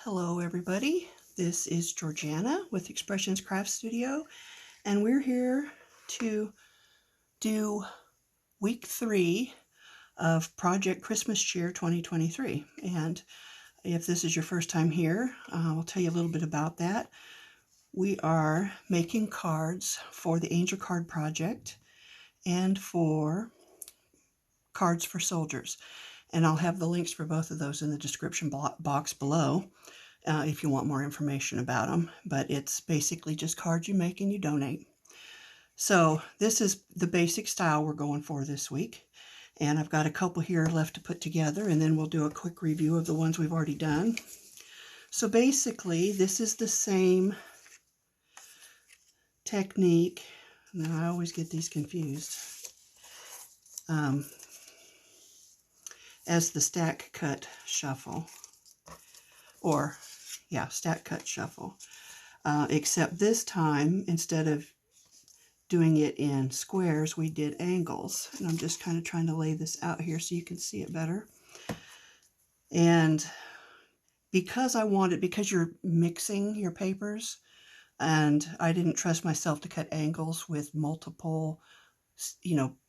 Hello everybody, this is Georgiana with Expressions Craft Studio, and we're here to do week 3 of Project Christmas Cheer 2023. And if this is your first time here, I'll tell you a little bit about that. We are making cards for the Angel Card Project and for Cards for Soldiers. And I'll have the links for both of those in the description box below. If you want more information about them, but it's basically just cards you make and you donate. So this is the basic style we're going for this week, and I've got a couple here left to put together, and then we'll do a quick review of the ones we've already done. So basically this is the same technique. Now I always get these confused, as the stack cut shuffle, or stack cut shuffle, except this time instead of doing it in squares, we did angles. And I'm just kind of trying to lay this out here so you can see it better. And because you're mixing your papers, and I didn't trust myself to cut angles with multiple,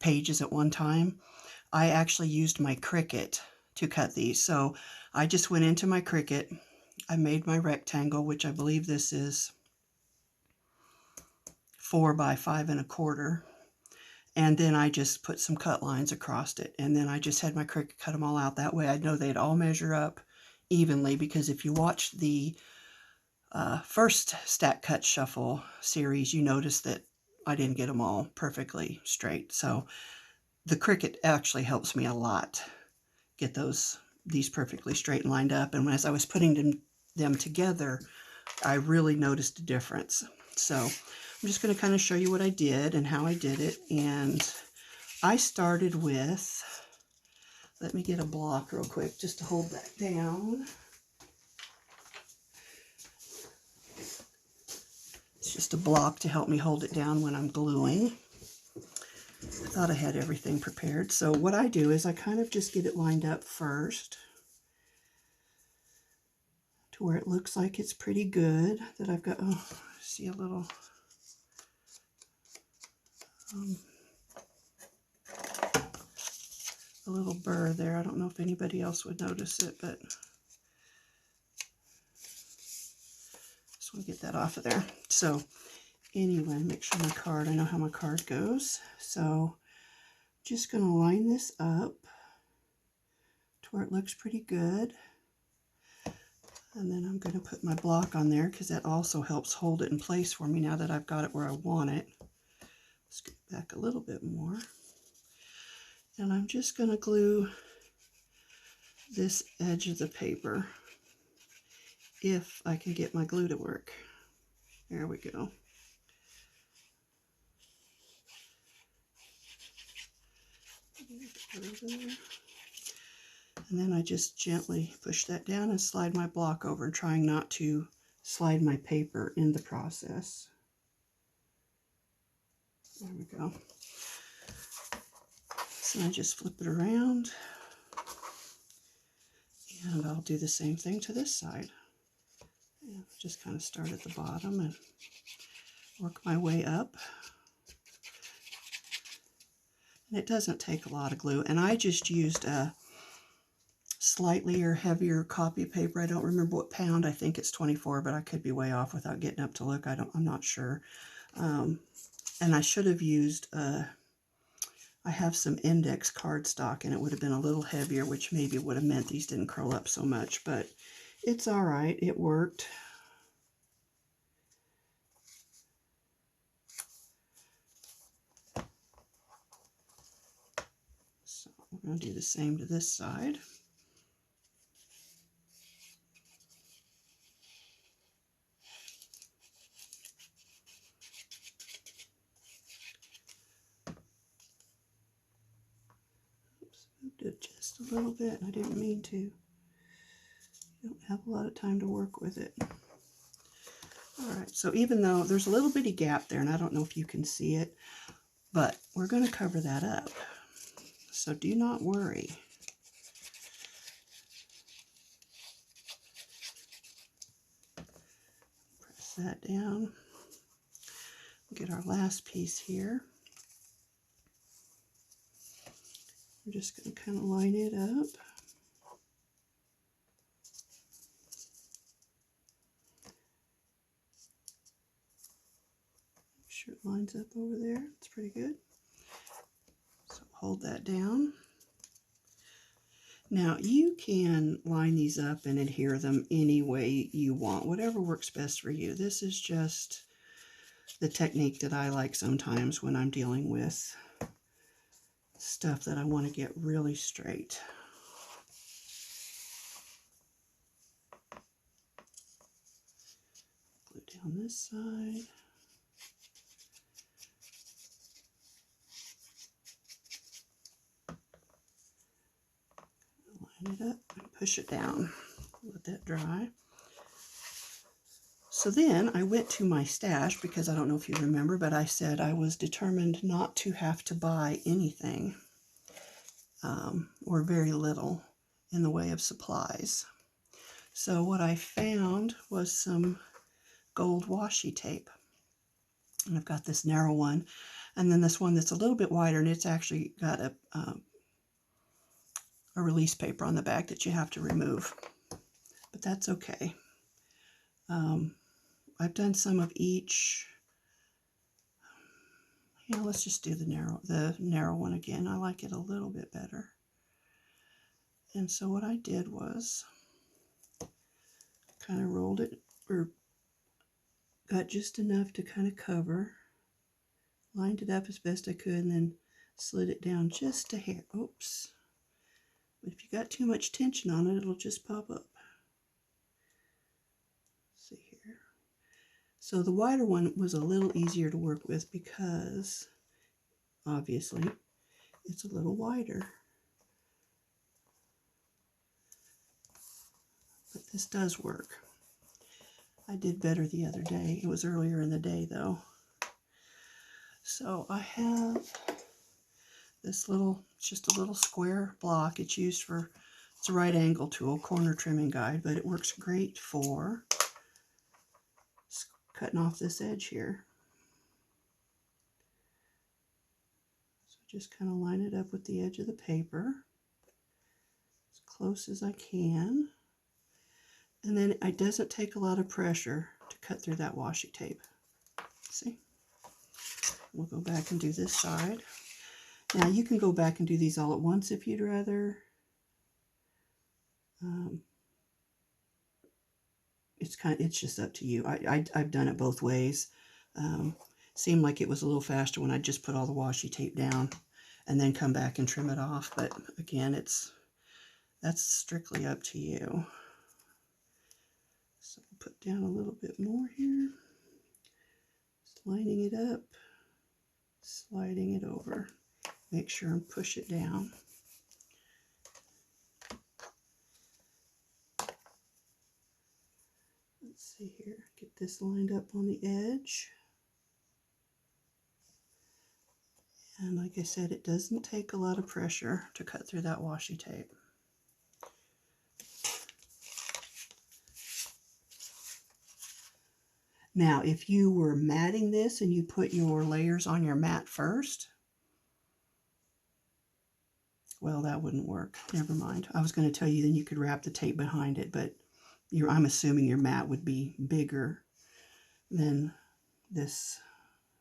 pages at one time, I actually used my Cricut to cut these. So I just went into my Cricut, I made my rectangle, which I believe this is 4 by 5 1/4. And then I just put some cut lines across it. And then I just had my Cricut cut them all out. That way I'd know they'd all measure up evenly, because if you watch the first Stack Cut Shuffle series, you notice that I didn't get them all perfectly straight. So the Cricut actually helps me a lot get these perfectly straight and lined up. And as I was putting them together, I really noticed a difference. So I'm just going to kind of show you what I did and how I did it. And I started with, let me get a block real quick just to hold that down. It's just a block to help me hold it down when I'm gluing. I thought I had everything prepared. So what I do is I kind of just get it lined up first to where it looks like it's pretty good, that I've got, see a little, a little burr there. I don't know if anybody else would notice it, but just want to get that off of there. So anyway, make sure I know how my card goes. So just going to line this up to where it looks pretty good. And then I'm going to put my block on there, because that also helps hold it in place for me now that I've got it where I want it. Let's get back a little bit more. And I'm just going to glue this edge of the paper, if I can get my glue to work. There we go. And then I just gently push that down and slide my block over, trying not to slide my paper in the process. There we go. So I just flip it around, and I'll do the same thing to this side. And just kind of start at the bottom and work my way up. And it doesn't take a lot of glue, and I just used a slightly or heavier copy paper. I don't remember what pound. I think it's 24, but I could be way off without getting up to look. I'm not sure. And I should have used, I have some index cardstock, and it would have been a little heavier, which maybe would have meant these didn't curl up so much, but it's all right. It worked. So we're going to do the same to this side. Moved it just a little bit. I didn't mean to. You don't have a lot of time to work with it. All right, so even though there's a little bitty gap there, and I don't know if you can see it, but we're going to cover that up. So do not worry. press that down. Get our last piece here. We're just going to kind of line it up. Make sure it lines up over there. It's pretty good. So hold that down. Now you can line these up and adhere them any way you want, whatever works best for you. This is just the technique that I like sometimes when I'm dealing with stuff that I want to get really straight. Glue down this side. Line it up and push it down. Let that dry. So then I went to my stash because I don't know if you remember, but I said I was determined not to have to buy anything or very little in the way of supplies. So what I found was some gold washi tape. And I've got this narrow one and then this one that's a little bit wider, and it's actually got a release paper on the back that you have to remove. But that's okay. I've done some of each. Yeah, let's just do the narrow one again. I like it a little bit better. And so what I did was kind of rolled it, or got just enough to kind of cover, lined it up as best I could, and then slid it down just a hair. Oops. But if you got too much tension on it, it'll just pop up. Let's see here. So the wider one was a little easier to work with because obviously it's a little wider. But this does work. I did better the other day. It was earlier in the day though. So I have this little, it's just a little square block. It's used for, it's a right angle tool, corner trimming guide, but it works great for cutting off this edge here. So just kind of line it up with the edge of the paper as close as I can. And then it doesn't take a lot of pressure to cut through that washi tape. See? We'll go back and do this side. Now you can go back and do these all at once if you'd rather. It's just up to you. I've done it both ways. Seemed like it was a little faster when I just put all the washi tape down and then come back and trim it off. But again, that's strictly up to you. So put down a little bit more here. Just lining it up, sliding it over. Make sure and push it down. Let's see here, get this lined up on the edge. And like I said, it doesn't take a lot of pressure to cut through that washi tape. Now, if you were matting this and you put your layers on your mat first, well, that wouldn't work. Never mind. I was going to tell you then you could wrap the tape behind it, but I'm assuming your mat would be bigger than this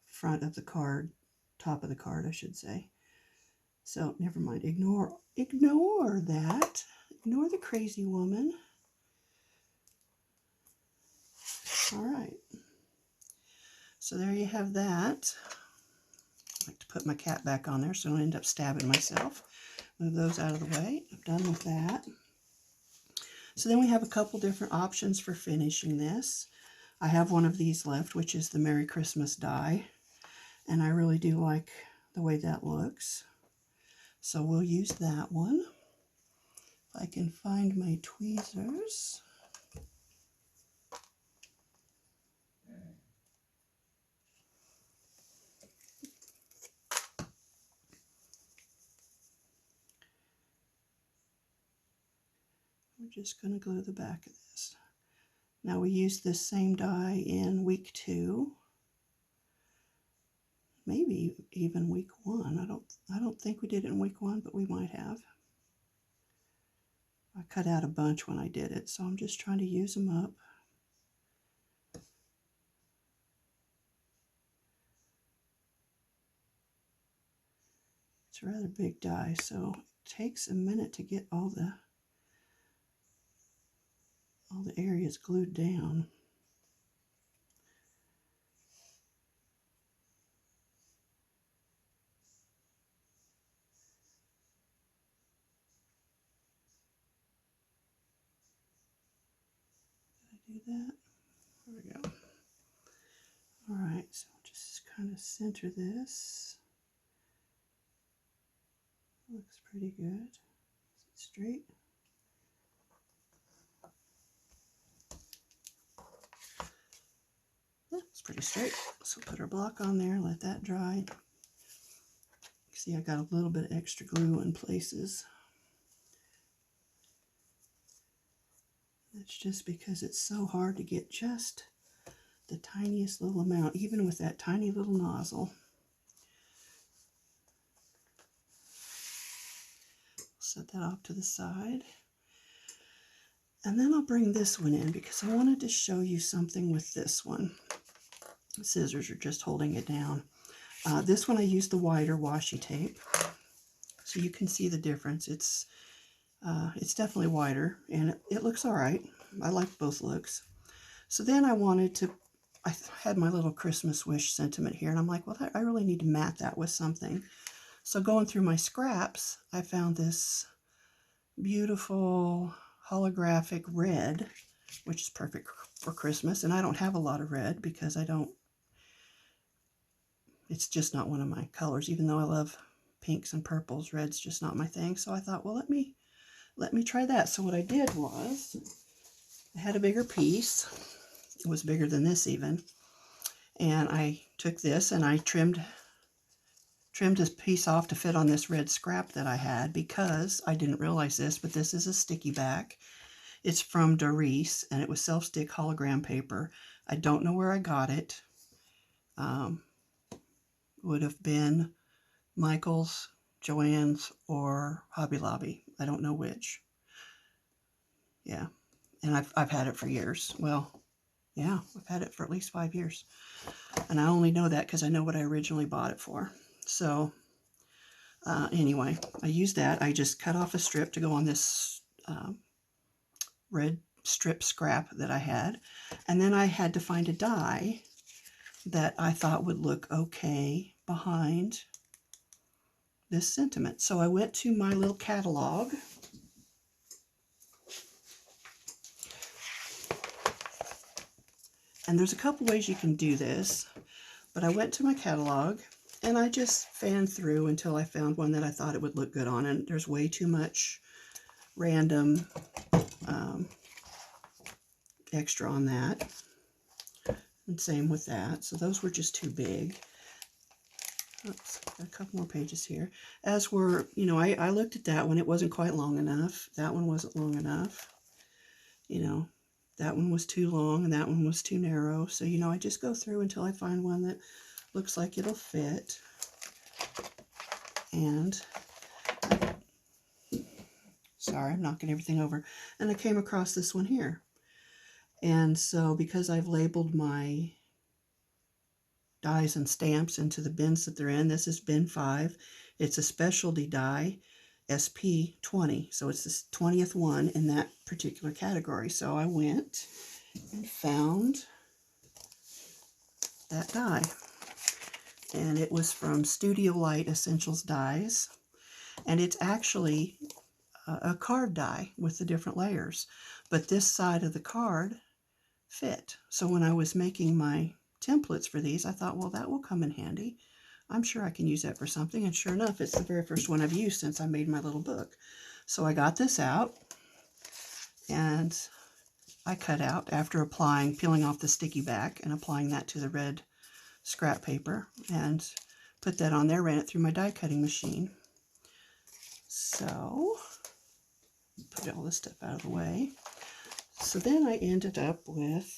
front of the card, top of the card, I should say. So never mind. Ignore that. Ignore the crazy woman. All right. So there you have that. I like to put my cat back on there so I don't end up stabbing myself. Move those out of the way. I'm done with that. So then we have a couple different options for finishing this. I have one of these left, which is the Merry Christmas die. And I really do like the way that looks. So we'll use that one. If I can find my tweezers. We're just going to glue the back of this. Now we used this same die in week 2, maybe even week 1. I don't think we did it in week 1, but we might have. I cut out a bunch when I did it, so I'm just trying to use them up. It's a rather big die, so it takes a minute to get all the areas glued down. Did I do that? There we go. All right, so just kind of center this. Looks pretty good. Is it straight? Yeah, it's pretty straight. So put our block on there, let that dry. See, I got a little bit of extra glue in places. That's just because it's so hard to get just the tiniest little amount, even with that tiny little nozzle. Set that off to the side. And then I'll bring this one in because I wanted to show you something with this one. The scissors are just holding it down. This one I used the wider washi tape, so you can see the difference. It's definitely wider, and it looks all right. I like both looks. So then I had my little Christmas wish sentiment here, and I'm like, well, I really need to mat that with something. So going through my scraps, I found this beautiful holographic red, which is perfect for Christmas. And I don't have a lot of red because it's just not one of my colors. Even though I love pinks and purples, red's just not my thing. So I thought, well, let me try that. So what I did was, I had a bigger piece. It was bigger than this even. And I took this and I trimmed this piece off to fit on this red scrap that I had, because I didn't realize this, but this is a sticky back. It's from Darice, and it was self-stick hologram paper. I don't know where I got it. Would have been Michael's, Joann's, or Hobby Lobby. I don't know which. Yeah, and I've had it for years. Well, yeah, I've had it for at least 5 years. And I only know that because I know what I originally bought it for. So anyway, I used that. I just cut off a strip to go on this red strip scrap that I had. And then I had to find a die that I thought would look okay behind this sentiment. So I went to my little catalog. And there's a couple ways you can do this, but I went to my catalog and I just fanned through until I found one that I thought it would look good on. And there's way too much random extra on that. And same with that. So those were just too big. Oops, got a couple more pages here. As were, I looked at that one. It wasn't quite long enough. That one wasn't long enough. That one was too long and that one was too narrow. So, I just go through until I find one that looks like it'll fit. And, sorry, I'm knocking everything over. And I came across this one here. And so because I've labeled my dies and stamps into the bins that they're in, this is bin 5. It's a specialty die, SP20. So it's the 20th one in that particular category. So I went and found that die. And it was from Studio Light Essentials Dies. And it's actually a card die with the different layers. But this side of the card fit. So when I was making my templates for these, I thought, well, that will come in handy. I'm sure I can use that for something. And sure enough, it's the very first one I've used since I made my little book. So I got this out and I cut out after peeling off the sticky back and applying that to the red scrap paper, and put that on there, ran it through my die cutting machine. So put all this stuff out of the way. So then I ended up with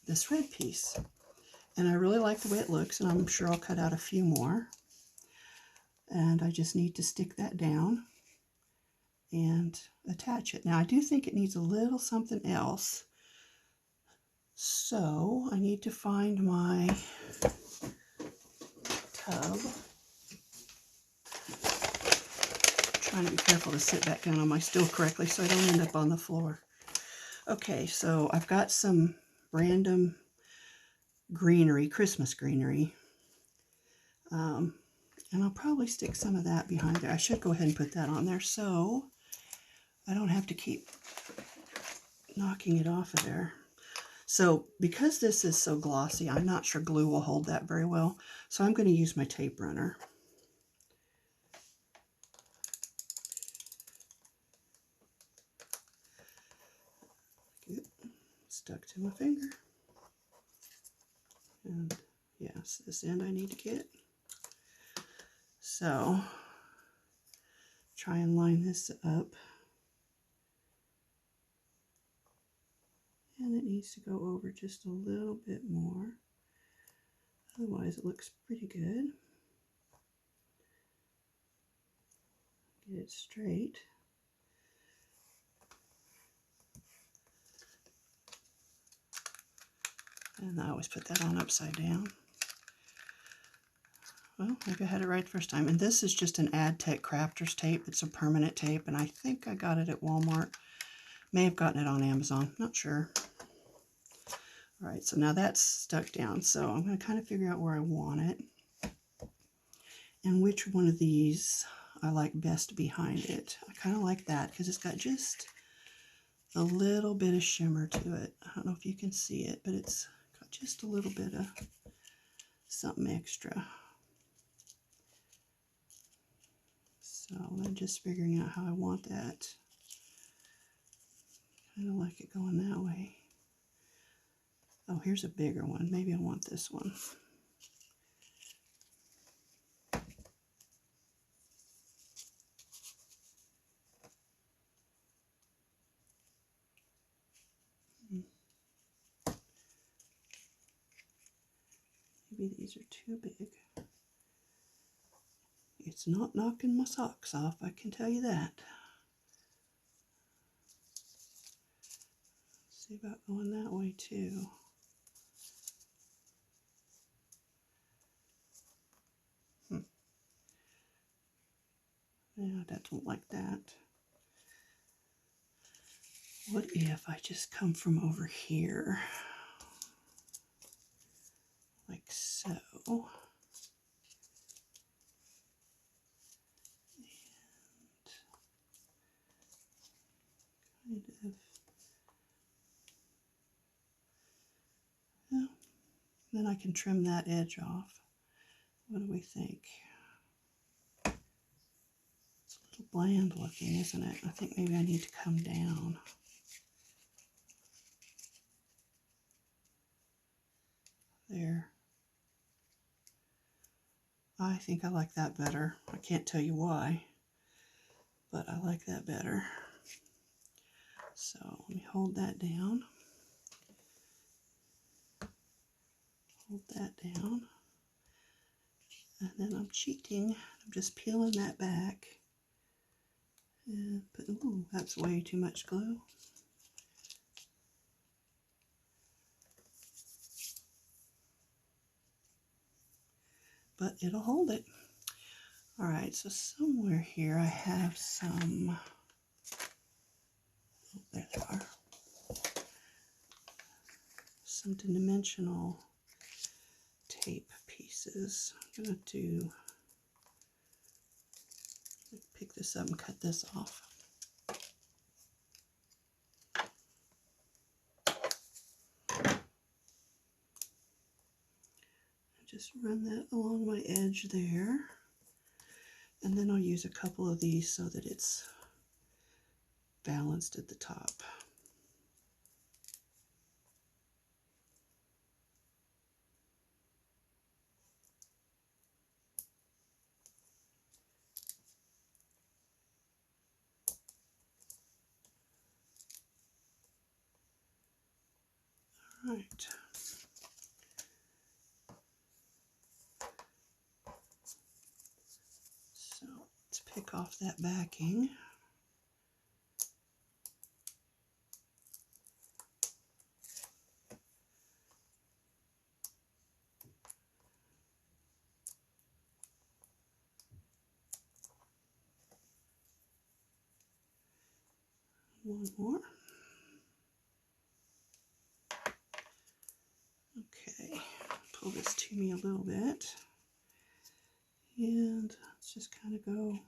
this red piece. And I really like the way it looks, and I'm sure I'll cut out a few more. And I just need to stick that down and attach it. Now I do think it needs a little something else. So I need to find my tub. Trying to be careful to sit back down on my stool correctly so I don't end up on the floor. Okay, so I've got some random greenery, Christmas greenery. And I'll probably stick some of that behind there. I should go ahead and put that on there so I don't have to keep knocking it off of there. So because this is so glossy, I'm not sure glue will hold that very well. So I'm going to use my tape runner. Get stuck to my finger. And yes, this end I need to get. So try and line this up. And it needs to go over just a little bit more. Otherwise it looks pretty good. Get it straight. And I always put that on upside down. Well, maybe I had it right the first time. And this is just an AdTech Crafters tape. It's a permanent tape, and I think I got it at Walmart. May have gotten it on Amazon, not sure. All right, so now that's stuck down. So I'm going to kind of figure out where I want it and which one of these I like best behind it. I kind of like that because it's got just a little bit of shimmer to it. I don't know if you can see it, but it's got just a little bit of something extra. So I'm just figuring out how I want that. Kind of like it going that way. Oh, here's a bigger one. Maybe I want this one. Maybe these are too big. It's not knocking my socks off, I can tell you that. Let's see about going that way too. Yeah, I don't like that. What if I just come from over here? Like so. And kind of, well, then I can trim that edge off. What do we think? It's a little bland looking, isn't it? I think maybe I need to come down. There. I think I like that better. I can't tell you why, but I like that better. So let me hold that down. Hold that down. And then I'm cheating. I'm just peeling that back. And put, ooh, that's way too much glue. But it'll hold it. All right, so somewhere here I have some, oh, there they are, some dimensional tape pieces. I'm going to pick this up and cut this off. Just run that along my edge there. And then I'll use a couple of these so that it's balanced at the top. Right. So let's pick off that backing. One more. Okay, pull this to me a little bit. And let's just kind of go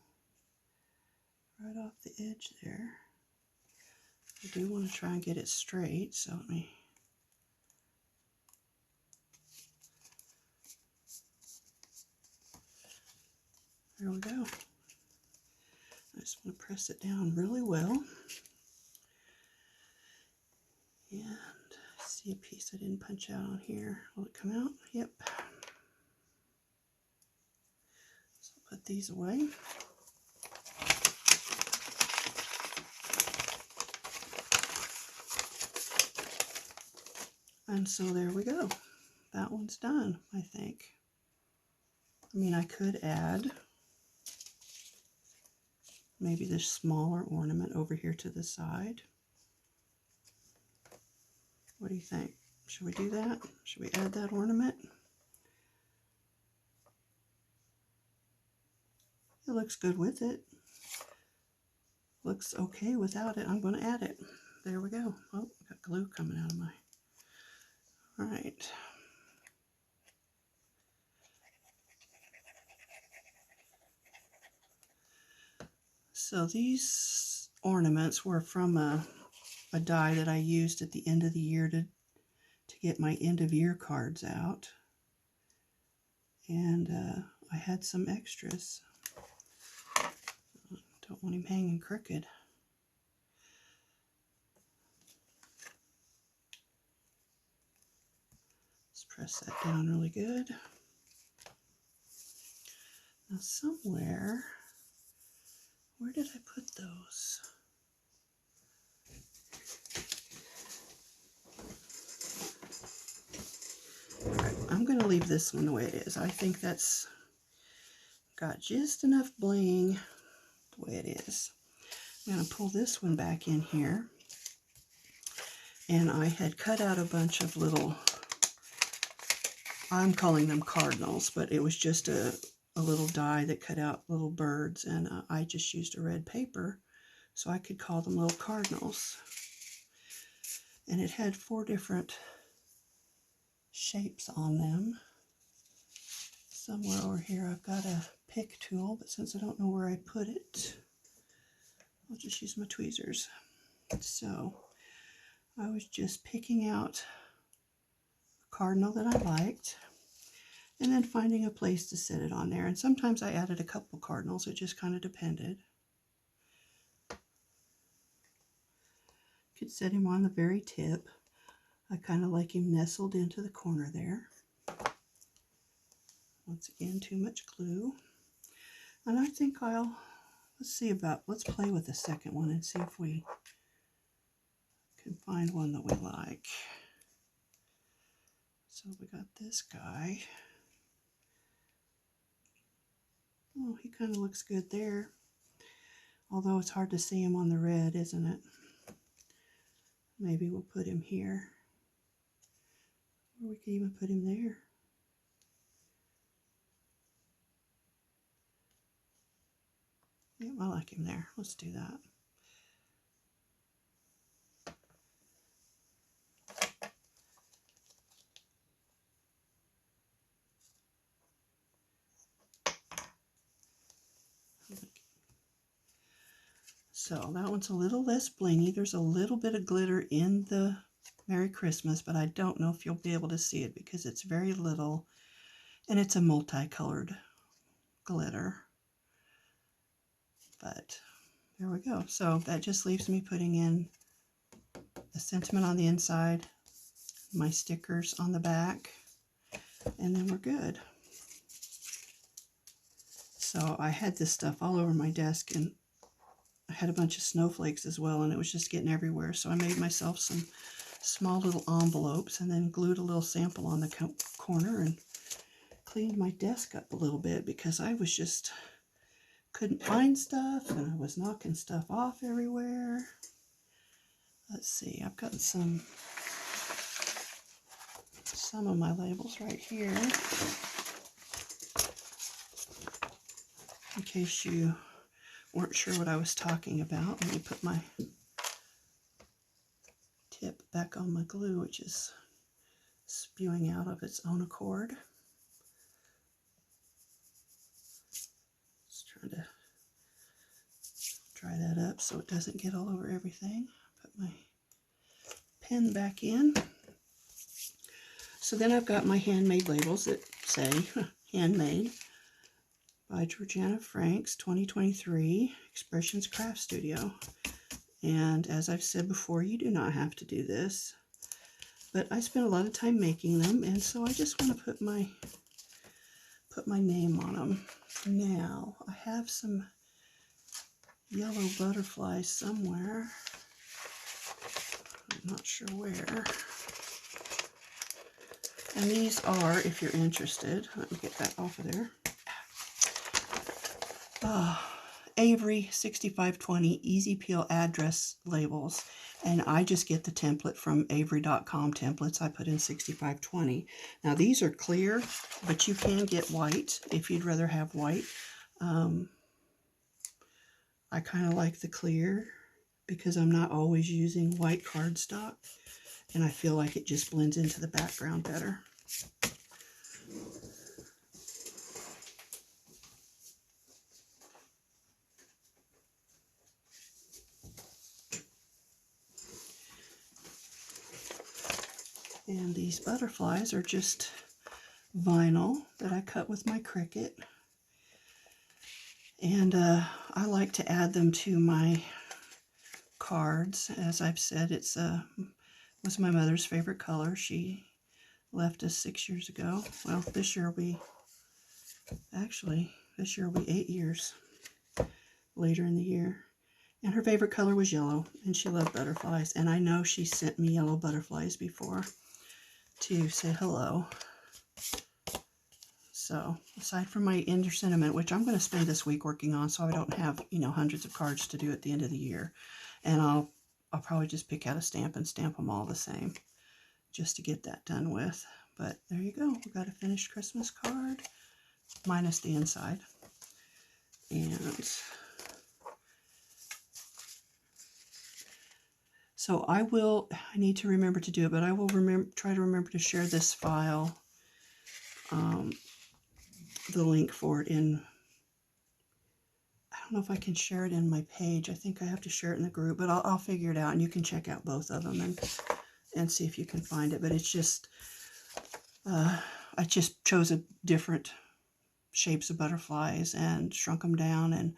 right off the edge there. I do want to try and get it straight, so let me... There we go. I just want to press it down really well. And I see a piece I didn't punch out on here. Will it come out? Yep. So I'll put these away. And so there we go. That one's done, I think. I mean, I could add maybe this smaller ornament over here to the side. What do you think? Should we do that? Should we add that ornament? It looks good with it. Looks okay without it. I'm going to add it. There we go. Oh, got glue coming out of my... All right. So these ornaments were from a die that I used at the end of the year to get my end of year cards out. And I had some extras. Don't want him hanging crooked. Let's press that down really good. Now somewhere, where did I put those? Alright, I'm going to leave this one the way it is. I think that's got just enough bling the way it is. I'm going to pull this one back in here. And I had cut out a bunch of little, I'm calling them cardinals, but it was just a little die that cut out little birds, and I just used a red paper so I could call them little cardinals. And it had 4 different shapes on them. Somewhere over here I've got a pick tool, but since I don't know where I put it, I'll just use my tweezers. So I was just picking out a cardinal that I liked and then finding a place to set it on there. And sometimes I added a couple cardinals, it just kind of depended. Could set him on the very tip. I kind of like him nestled into the corner there. Once again, too much glue. And I think let's play with the second one and see if we can find one that we like. So we got this guy. Oh, he kind of looks good there. Although it's hard to see him on the red, isn't it? Maybe we'll put him here. Or we could even put him there. Yeah, I like him there. Let's do that. So that one's a little less blingy. There's a little bit of glitter in the Merry Christmas, but I don't know if you'll be able to see it because it's very little and it's a multicolored glitter. But there we go. So that just leaves me putting in the sentiment on the inside, my stickers on the back, and then we're good. So I had this stuff all over my desk, and I had a bunch of snowflakes as well, and it was just getting everywhere. So I made myself some small little envelopes, and then glued a little sample on the corner and cleaned my desk up a little bit because I was just couldn't find stuff and I was knocking stuff off everywhere. Let's see, I've got some of my labels right here in case you weren't sure what I was talking about. Let me put my tip back on my glue, which is spewing out of its own accord. Just trying to dry that up so it doesn't get all over everything. Put my pen back in. So then I've got my handmade labels that say handmade by Georgiana Franks, 2023, Expressions Craft Studio. And as I've said before, you do not have to do this, but I spent a lot of time making them, and so I just want to put my name on them. Now, I have some yellow butterflies somewhere. I'm not sure where. And these are, if you're interested, let me get that off of there. Avery 6520 Easy Peel address labels. And I just get the template from Avery.com templates. I put in 6520. Now these are clear, but you can get white if you'd rather have white. I kind of like the clear because I'm not always using white cardstock. And I feel like it just blends into the background better. And these butterflies are just vinyl that I cut with my Cricut. And I like to add them to my cards. As I've said, it's was my mother's favorite color. She left us 6 years ago. Well, this year will be 8 years later in the year. And her favorite color was yellow, and she loved butterflies. And I know she sent me yellow butterflies before to say hello. So, aside from my Ender Sentiment, which I'm going to spend this week working on so I don't have, hundreds of cards to do at the end of the year. And I'll probably just pick out a stamp and stamp them all the same just to get that done with. But there you go. We've got a finished Christmas card, minus the inside. And so I need to remember to do it, but I will try to remember to share this file, the link for it in, I don't know if I can share it in my page. I think I have to share it in the group, but I'll figure it out, and you can check out both of them and see if you can find it. But it's just, I just chose different shapes of butterflies and shrunk them down and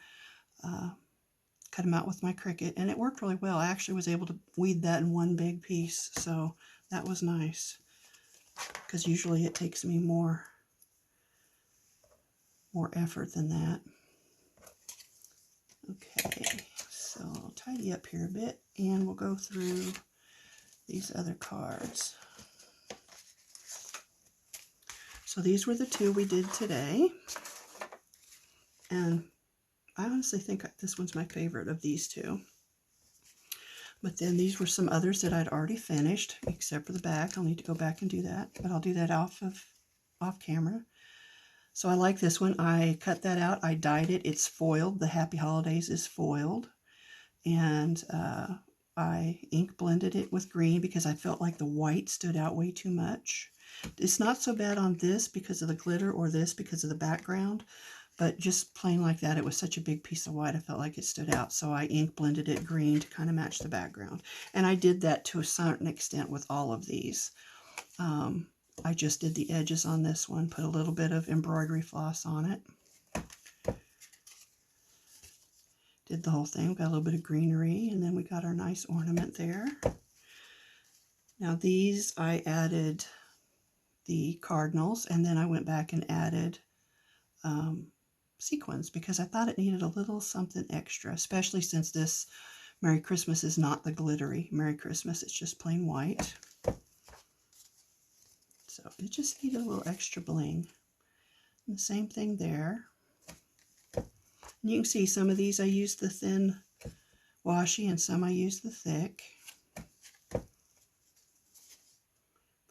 cut them out with my Cricut, and it worked really well. I actually was able to weed that in one big piece, so that was nice, because usually it takes me more effort than that. Okay, so I'll tidy up here a bit, and we'll go through these other cards. So these were the two we did today, and I honestly think this one's my favorite of these two. But then these were some others that I'd already finished, except for the back. I'll need to go back and do that, but I'll do that off camera. So I like this one. I cut that out. I dyed it. It's foiled. The Happy Holidays is foiled. And I ink blended it with green because I felt like the white stood out way too much. It's not so bad on this because of the glitter or this because of the background. But just plain like that, it was such a big piece of white, I felt like it stood out. So I ink blended it green to kind of match the background. And I did that to a certain extent with all of these. I just did the edges on this one, put a little bit of embroidery floss on it. Did the whole thing. We got a little bit of greenery, and then we got our nice ornament there. Now these, I added the cardinals, and then I went back and added sequins because I thought it needed a little something extra, especially since this Merry Christmas is not the glittery Merry Christmas, it's just plain white. So it just needed a little extra bling. And the same thing there. And you can see some of these I used the thin washi and some I used the thick. But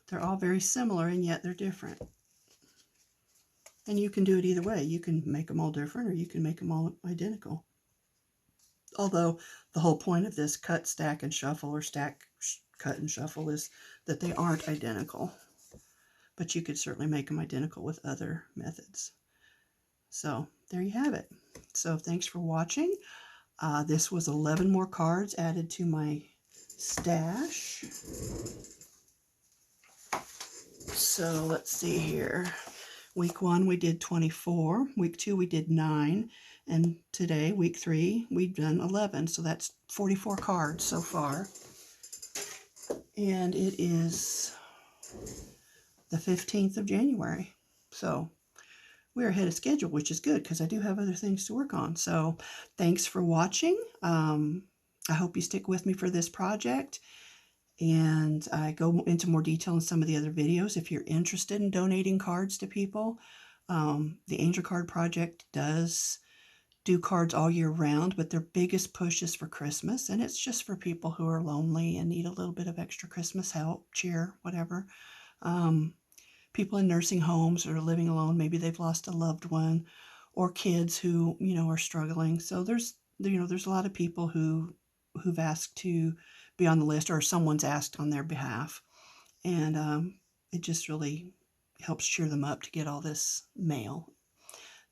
they're all very similar and yet they're different. And you can do it either way. You can make them all different or you can make them all identical. Although the whole point of this cut, stack, and shuffle, or stack, cut, and shuffle, is that they aren't identical. But you could certainly make them identical with other methods. So there you have it. So thanks for watching. This was 11 more cards added to my stash. So let's see here. Week 1 we did 24. Week 2 we did 9. And today, week 3, we've done 11. So that's 44 cards so far. And it is the 15th of January. So we're ahead of schedule, which is good because I do have other things to work on. So thanks for watching. I hope you stick with me for this project. And I go into more detail in some of the other videos. If you're interested in donating cards to people, the Angel Card Project does do cards all year round, but their biggest push is for Christmas, and it's just for people who are lonely and need a little bit of extra Christmas help, cheer, whatever. People in nursing homes or living alone, maybe they've lost a loved one, or kids who, are struggling. So there's a lot of people who've asked to be on the list, or someone's asked on their behalf, and it just really helps cheer them up to get all this mail,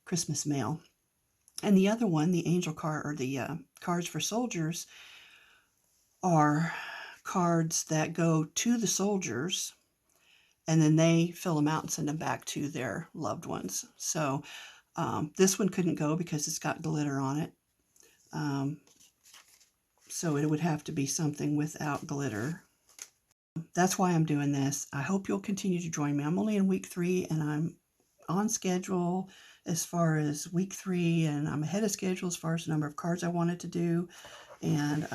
Christmas mail. And the other one, the angel card, or the cards for soldiers, are cards that go to the soldiers, and then they fill them out and send them back to their loved ones. So this one couldn't go because it's got glitter on it. So it would have to be something without glitter. That's why I'm doing this. I hope you'll continue to join me. I'm only in week 3, and I'm on schedule as far as week 3, and I'm ahead of schedule as far as the number of cards I wanted to do. And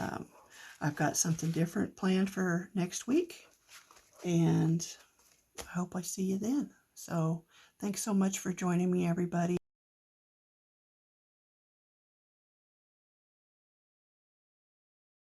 I've got something different planned for next week, and I hope I see you then. So thanks so much for joining me, everybody.